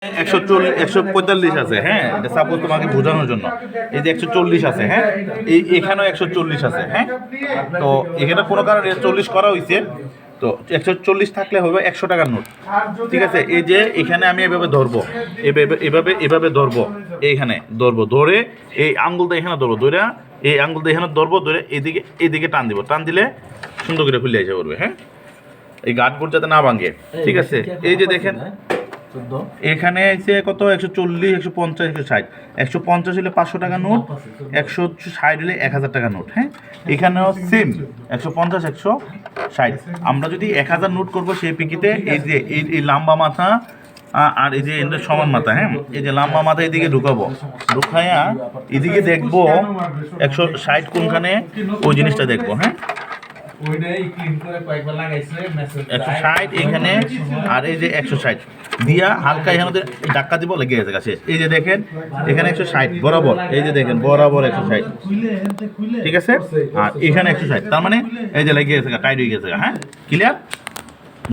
145 আছে, হ্যাঁ, এটা সাপোজ তোমাকে বোঝানোর জন্য। এই যে 140 আছে, হ্যাঁ, এখানেও 140 আছে, হ্যাঁ। তো এখানে কোনো কারণে 40 করা হয়েছে, তো 140 থাকলে হবে 100 টাকার নোট, ঠিক আছে। এই যে এখানে আমি এভাবে ধরবো, এভাবে ধরবো, এইখানে ধরবো, ধরে এই আঙ্গুলটা এখানে ধরবো, ধরে এই আঙ্গুলটা এখানে ধরবো, ধরে এইদিকে টান দিব, টান দিলে সুন্দর করে খুলে এসে পড়বে, হ্যাঁ। এই গাঁটগুলো যাতে না ভাঙে, ঠিক আছে। এই যে দেখেন এখানে এসে কত 140, 150, 160, 150 হলে 500 টাকা নোট, 160 হলে 1000 টাকা নোট, হ্যাঁ। এখানেও সেম 150, 160। আমরা যদি 1000 নোট করবো সেই পিকিতে, এই যে এই লম্বা মাথা আর এই যে এদের সমান মাথা, হ্যাঁ, এই যে লম্বা মাথা এদিকে ঢুকাবো, ঢুকাইয়া এদিকে দেখবো 160 কোনখানে, ওই জিনিসটা দেখবো, হ্যাঁ। 160 এখানে, আর এই যে 160 দিয়া হালকা এখানে ধাক্কা দিব, লেগে গেছে কাছে। এই যে দেখেন এখানে 160 বরাবর, এই যে দেখেন বরাবর 160, ঠিক আছে। আর এখানে 160, তার মানে এই যে লেগে গেছে, টাইট হয়ে গেছে, হ্যাঁ, ক্লিয়ার।